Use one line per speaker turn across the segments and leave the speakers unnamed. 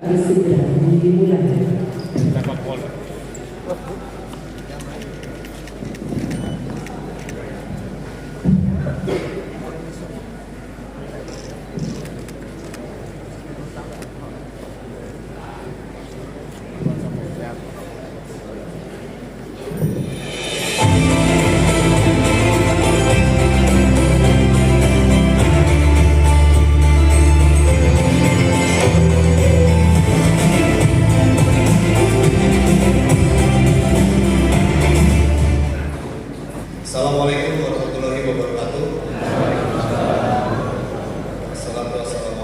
segera dimulai.
Assalamualaikum warahmatullahi wabarakatuh. Assalamualaikum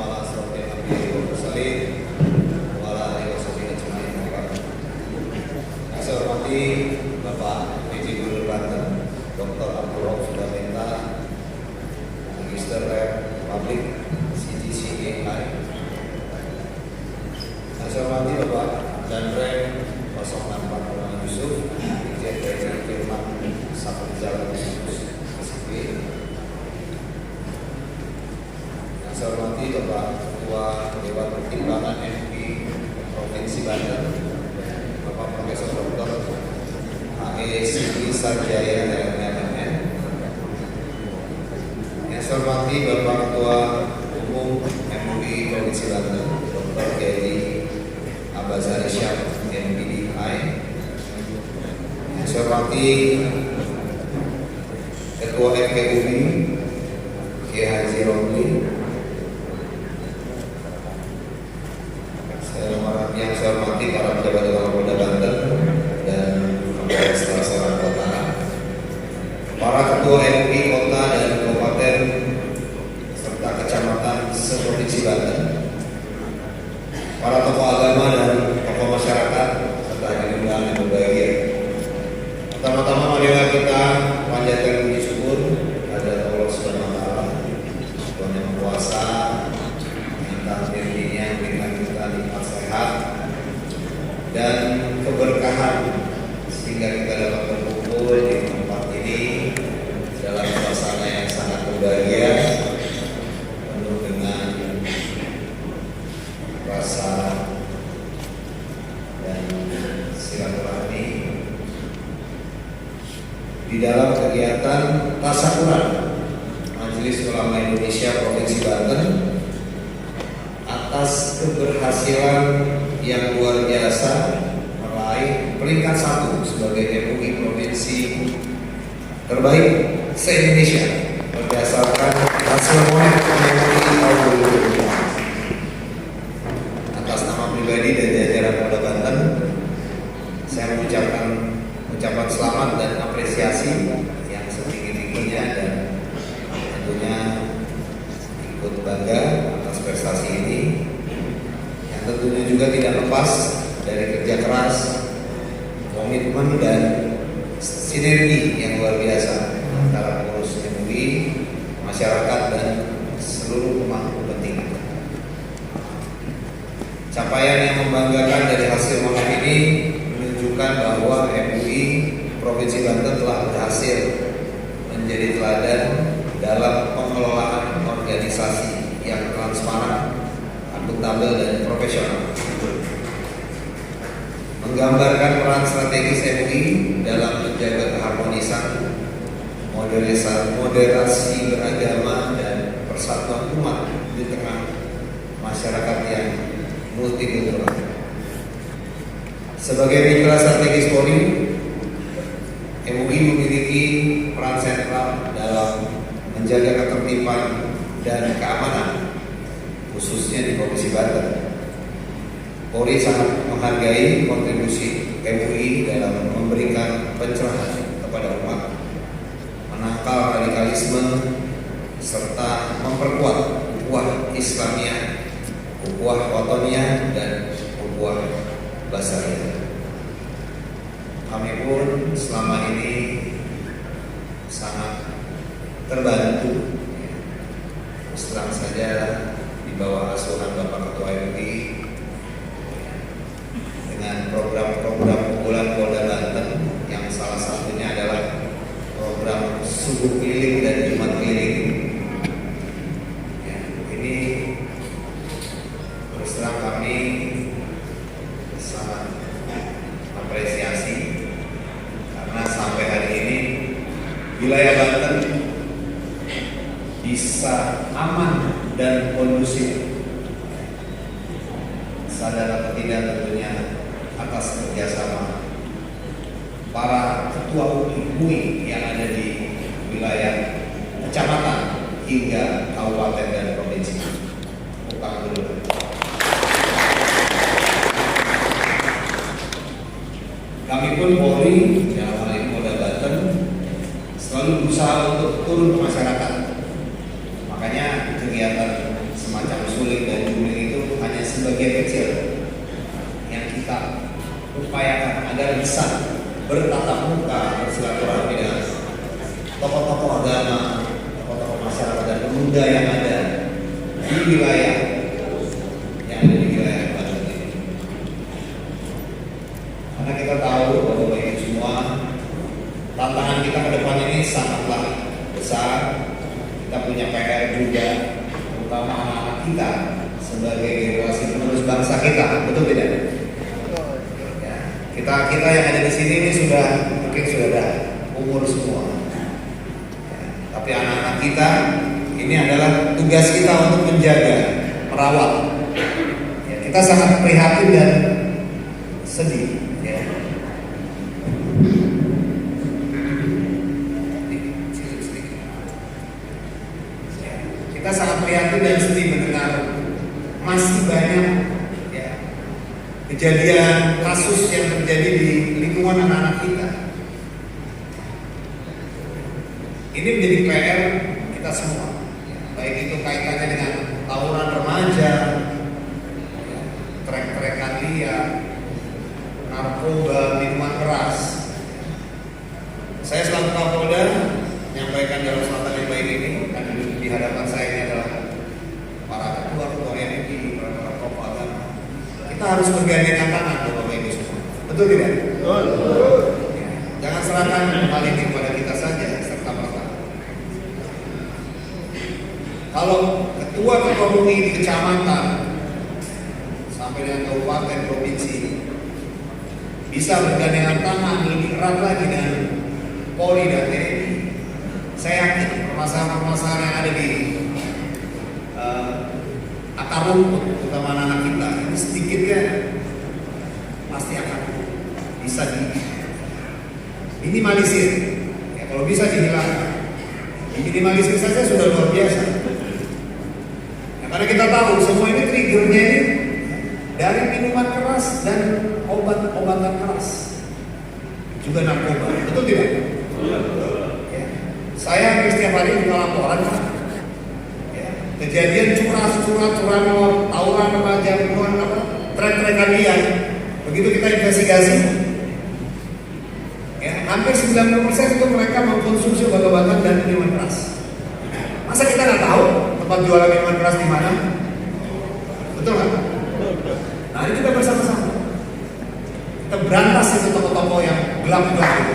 warahmatullahi wabarakatuh. Yang saya hormati Bapak PJ Gubernur Banten, Dr. Abdul Rauf Sudamenta, Magister Public CGCAI. Yang saya hormati Bapak Danrem 064 Yusuf, Dirjen PJ Firman Saprizal SIP. Yang saya hormati Bapak Ketua Dewan Pertimbangan MUI Provinsi Banten, Bapak Profesor Dr. H.E. Siti Sarjaya MMN. Yang saya hormati Bapak Ketua Umum MUI Provinsi Banten, Dr. Kiai Abazar Syam MPDI. Yang saya hormati Ketua FKUI Kiai Haji Romli. Yang saya hormati para pejabat utama Polda Banten dan Kapolres Serang Kota, para ketua MUI kota dan kabupaten serta kecamatan seprovinsi Banten, para tokoh agama dan tokoh masyarakat serta hadirin undangan yang berbahagia. Pertama-tama marilah kita panjatkan puji syukur kepada Allah Subhanahu wa taala, Tuhan yang berkuasa, minta dirinya memberikan kita nikmat sehat dan keberkahan sehingga kita dapat berkumpul di tempat ini dalam suasana yang sangat berbahagia, penuh dengan rasa dan silaturahmi di dalam kegiatan tasyakuran Majelis Ulama Indonesia Provinsi Banten atas keberhasilan yang luar biasa meraih peringkat 1 sebagai MUI Provinsi terbaik se-Indonesia berdasarkan hasil MUI tahun 2020. Atas nama pribadi dan jajaran Polda Banten, saya mengucapkan ucapan selamat dan apresiasi yang setinggi-tingginya dan tentunya ikut bangga atas prestasi ini yang tentunya juga tidak lepas dari kerja keras, komitmen dan sinergi yang luar biasa antara pengurus MUI, masyarakat dan seluruh pemangku kepentingan. Capaian yang membanggakan dari hasil MONEF ini menunjukkan bahwa MUI Provinsi Banten telah berhasil menjadi teladan dalam pengelolaan organisasi yang transparan, akuntabel dan profesional, menggambarkan peran strategis MUI dalam menjaga keharmonisan, moderasi beragama dan persatuan umat di tengah masyarakat yang multikultural. Sebagai mitra strategis Polri, MUI memiliki peran sentral dalam menjaga ketertiban dan keamanan, khususnya di Provinsi Banten. Polri sangat menghargai kontribusi MUI dalam memberikan pencerahan kepada umat, menangkal radikalisme, serta memperkuat ukhuwah Islamiyah, ukhuwah Watoniyah, dan ukhuwah Basariyah. Kami pun selama ini sangat terbantu, terang saja di bawah asuhan Bapak Ketua MUI dengan program-program unggulan Polda Banten yang salah satunya adalah program subuh keliling dan Jumat keliling. Ya, ini terus terang kami bisa aman dan kondusif. Sadar atau tidak tentunya atas kerjasama para ketua MUI yang ada di wilayah kecamatan hingga kabupaten dan provinsi. Bukan dulu. Kami pun Polri, dalam hal ini Polda Banten, selalu berusaha untuk turun ke masyarakat. Makanya kegiatan semacam suling dan juling itu hanya sebagian kecil yang kita upayakan agar bisa bertatap muka, bersilaturahmi dengan tokoh-tokoh agama, tokoh-tokoh masyarakat dan pemuda yang ada di wilayah Banten ini. Karena kita tahu bahwa ini semua tantangan kita ke depan ini sangatlah besar. Kita punya PR juga, terutama anak-anak kita sebagai generasi penerus bangsa kita, betul tidak? Ya, kita yang ada di sini ini mungkin sudah ada umur semua. Ya, tapi anak-anak kita ini adalah tugas kita untuk menjaga, merawat. Ya, kita sangat prihatin dan sedih. Ya. Kita sangat prihatin dan sedih mendengar masih banyak ya, kejadian kasus yang terjadi di lingkungan anak-anak kita. Ini menjadi PR kita semua, ya, baik itu kaitannya dengan tawuran remaja, ya, trek-trekan liar, narkoba, minuman keras. Saya selaku Kapolda menyampaikan dalam surat yang baik ini, dan di hadapan saya ini adalah para ketua MUI, para tokoh agama. Kita harus bergandengan tangan Bapak Ibu semua. Betul tidak? Betul. Ya, jangan serahkan hal ini kepada kita saja serta merta. Kalau ketua MUI di kecamatan sampai dengan kabupaten provinsi bisa bergandengan tangan lebih erat lagi dengan Polri dan TNI, saya yakin permasalahan-permasalahan yang ada di akar rumput, terutama anak-anak kita, ini sedikitnya pasti akan bisa diminimalisir. Ya, kalau bisa dihilangkan, diminimalisir saja sudah luar biasa. Ya, karena kita tahu semua ini triggernya ini dari minuman keras dan obat-obatan keras, juga narkoba, betul tidak? Ya. Saya setiap hari buka laporan, ya, kejadian curanmor, tawuran remaja, trek-trekan liar. Begitu kita investigasi, ya, hampir 90% itu mereka mengkonsumsi obat-obatan dan minuman keras. Masa kita nggak tahu tempat jualan minuman keras di mana? Betul nggak? Nah, ini kita bersama-sama kita berantas itu toko-toko yang gelap-gelap itu.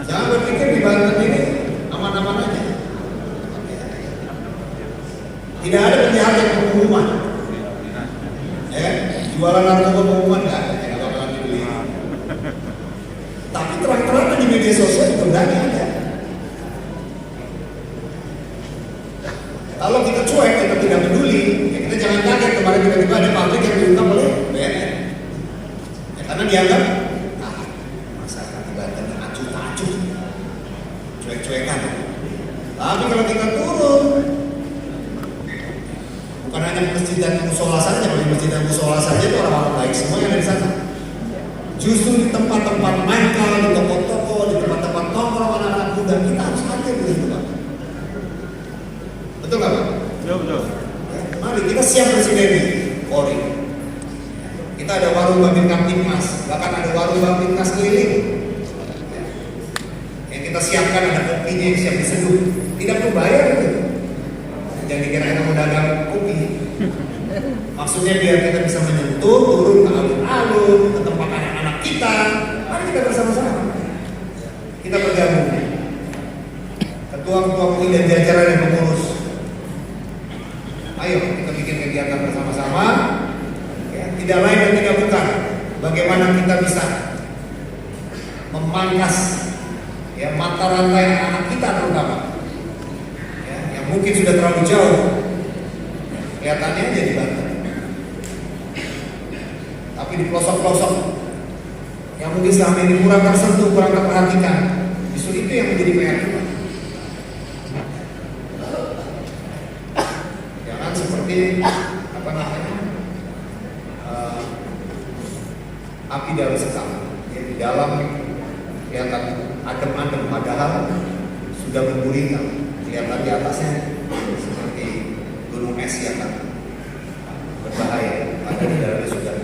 Jangan berpikir di Banten ini aman-aman aja. Tidak ada penjahat yang pengumuman. Ya, jualan narkoba pengumuman nggak ada, yang bakalan dibeli. Tapi terang-terangan di media sosial itu berani ada. Kalau kita cuek, kita tidak peduli, ya kita jangan kaget kemarin tiba-tiba ada pabrik yang diungkap oleh BNN. Ya, karena dianggap masyarakat di Banten acuh-acuh, cuek-cuekan. Tapi kalau kita turun, bukan hanya masjid dan musola saja, kalau di masjid dan musola saja itu orang-orang baik semua yang ada di sana. Justru di tempat-tempat mangkal, di toko-toko, di tempat-tempat nongkrong anak-anak muda, kita harus hadir di situ, Pak. Betul nggak, Pak? Betul. Ya, mari kita siap presiden ini, Polri. Kita ada warung Babin Kamtipmas, bahkan ada warung Babinkas keliling. Ya. Yang kita siapkan ada kopinya yang siap diseduh, tidak perlu bayar itu. Jangan dikira kita mau dagang kopi. Maksudnya biar kita bisa menyentuh, turun ke alun-alun, ke tempat anak-anak kita. Mari kita bersama-sama. Kita bergabung. Ketua-ketua MUI dan jajaran yang pengurus. Ayo kita bikin kegiatan bersama-sama. Ya, tidak lain dan tidak bukan. Bagaimana kita bisa
memangkas ya mata rantai anak kita terutama ya, yang mungkin sudah terlalu jauh kelihatannya aja di Banten, tapi di pelosok-pelosok yang mungkin selama ini kurang tersentuh, kurang terperhatikan, justru itu yang menjadi PR kita. Jangan seperti apa namanya api dalam sekam, ya, di dalam kelihatan adem-adem padahal sudah bergulingkan, kelihatan di atasnya seperti gunung es yang berbahaya, padahal di dalamnya sudah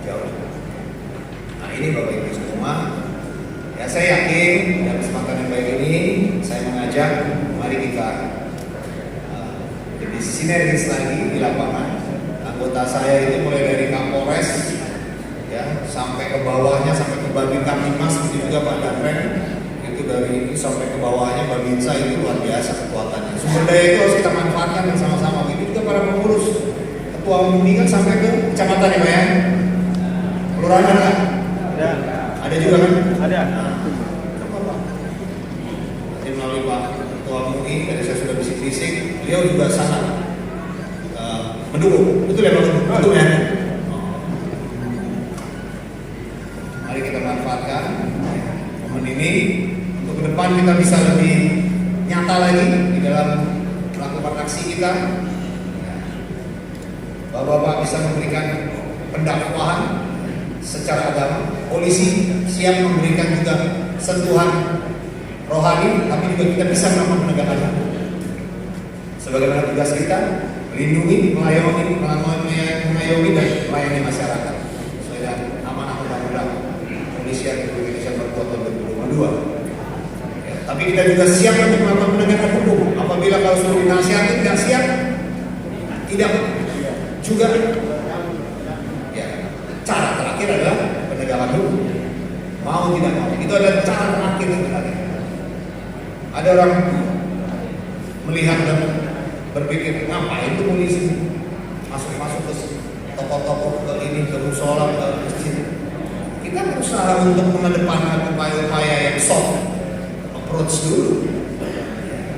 jauh. Nah ini Bapak Ibu semua, ya saya yakin dalam kesempatan yang baik ini saya mengajak mari kita lebih sinergis lagi di lapangan. Anggota saya itu mulai dari Kapolres ya sampai ke bawahnya, sampai ke Babin Kamtimas, begitu juga Pak Danrem, itu dari ini sampai ke bawahnya Babinsa, itu luar biasa kekuatannya. Sumber daya itu harus kita manfaatkan bersama-sama. Begitu juga para pengurus, ketua umum ini kan sampai ke kecamatan ya Pak ya. Kelurahan ada? Ada juga kan? Ada. Nah, nanti melalui Pak ketua umum ini, tadi saya sudah bisik-bisik, beliau juga sangat mendukung. Betul ya Pak? Betul ya? Mari kita manfaatkan momen ini untuk ke depan kita bisa lebih nyata lagi di dalam melakukan aksi kita. Bapak-bapak bisa memberikan pendakwahan secara agama, polisi siap memberikan juga sentuhan rohani, tapi juga kita bisa melakukan penegakan hukum. Sebagaimana tugas kita melindungi, mengayomi dan melayani masyarakat sesuai dengan amanah undang-undang Kepolisian Republik Indonesia Perpres tahun 2022. Ya, tapi kita juga siap untuk melakukan penegakan hukum. Apabila kalau sudah dinasihati tidak siap, tidak juga. Ya, cara terakhir adalah penegakan hukum. Mau tidak mau, itu adalah cara terakhir sebenarnya. Ada orang melihat dan berpikir ngapain itu polisi masuk ke toko-toko, ke ini, ke musola, ke masjid. Kita berusaha untuk mengedepankan upaya-upaya yang soft approach dulu,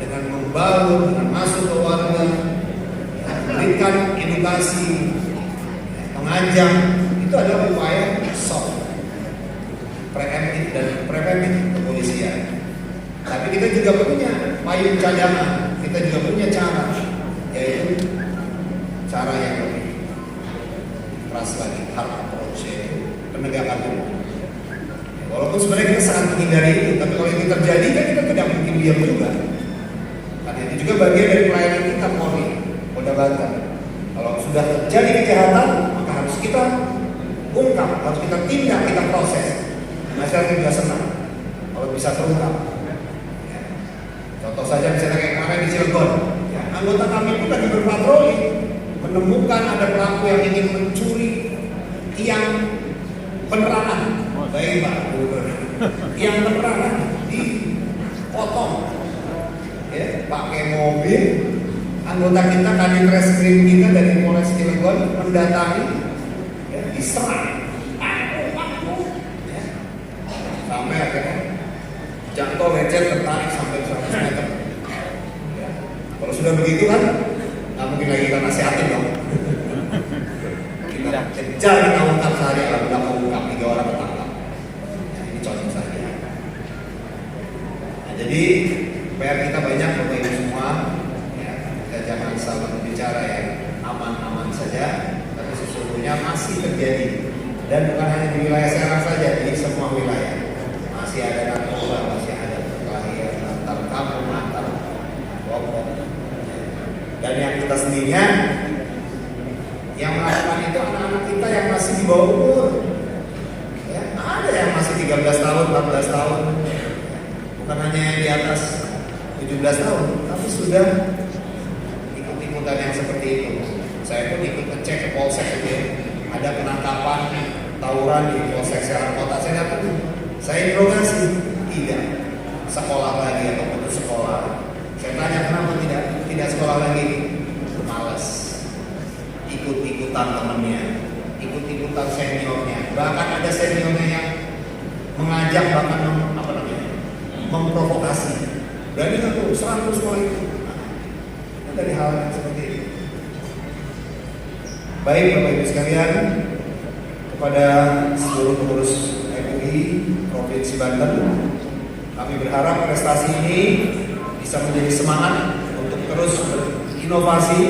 dengan membangun, dengan masuk ke warga, memberikan edukasi, mengajak, itu adalah upaya soft, preemptif dan preventif kepolisian. Tapi kita juga punya payung cadangan, kita juga punya cara, yaitu cara yang lebih keras lagi, hard approach, yaitu penegakan hukum. Walaupun sebenarnya kita sangat menghindari itu, tapi kalau itu terjadi kan kita tidak mungkin diam juga. Karena itu juga bagian dari pelayanan kita Polri, Polda Banten. Kalau sudah terjadi kejahatan, maka harus kita ungkap, harus kita tindak, kita proses. Masyarakat juga senang kalau bisa terungkap. Contoh saja misalnya kayak kemarin di Cilegon, ya, anggota kami pun lagi berpatroli, menemukan ada pelaku yang ingin mencuri tiang penerangan. Baik Pak, tiang penerangan dipotong, ya, pakai mobil. Anggota kita, Kadin Reskrim kita dari Polres Cilegon mendatangi, ya, diserang, ya, sampai akhirnya jatuh lecet, tertarik sampai 100 meter. Ya. Kalau sudah begitu kan, nggak mungkin lagi kita nasihatin dong. Kita kejar, kita ungkap sehari, kalau udah mau ungkap 3 orang ketangkap. Ya, ini contoh saja. Nah, jadi PR kita banyak Bapak Ibu semua. Ya, kita jangan selalu berbicara yang aman-aman saja, tapi sesungguhnya masih terjadi, dan bukan hanya di wilayah Serang saja, di semua wilayah. Masih ada narkoba, masih ada perkelahian antar kampung, antar kelompok. Dan yang kita sendirinya yang melakukan itu anak-anak kita yang masih di bawah umur. Ya, ada yang masih 13 tahun, 14 tahun. Bukan hanya yang di atas 17 tahun, tapi sudah ikut-ikutan yang seperti itu. Saya pun ikut ngecek ke Polsek itu, ada penangkapan tawuran di Polsek Serang Kota. Saya datang, saya interogasi, tidak sekolah lagi atau putus sekolah. Saya tanya kenapa tidak sekolah lagi, malas, ikut-ikutan temannya, ikut-ikutan seniornya, bahkan ada seniornya yang mengajak mengajak bahkan memprovokasi. Berani nggak tuh serang terus sekolah itu? Nah, dari hal yang seperti ini. Baik Bapak Ibu sekalian, kepada seluruh pengurus MUI Provinsi Banten, kami berharap prestasi ini bisa menjadi semangat untuk terus berinovasi,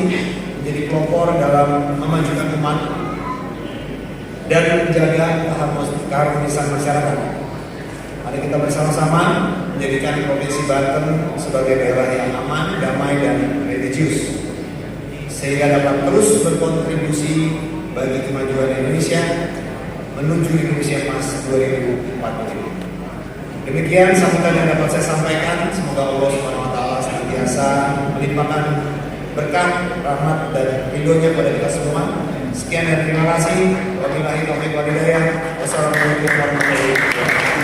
menjadi pelopor dalam memajukan umat dan menjaga keharmonisan masyarakat. Mari kita bersama-sama menjadikan Provinsi Banten sebagai daerah yang aman, damai, dan religius, sehingga dapat terus berkontribusi bagi kemajuan Indonesia menuju Indonesia Emas 2045. Demikian sambutan yang dapat saya sampaikan. Semoga Allah SWT senantiasa melimpahkan berkah, rahmat, dan ridhonya pada kita semua. Sekian dan terima kasih. Wabillahi taufiq wal hidayah. Wassalamualaikum warahmatullahi wabarakatuh.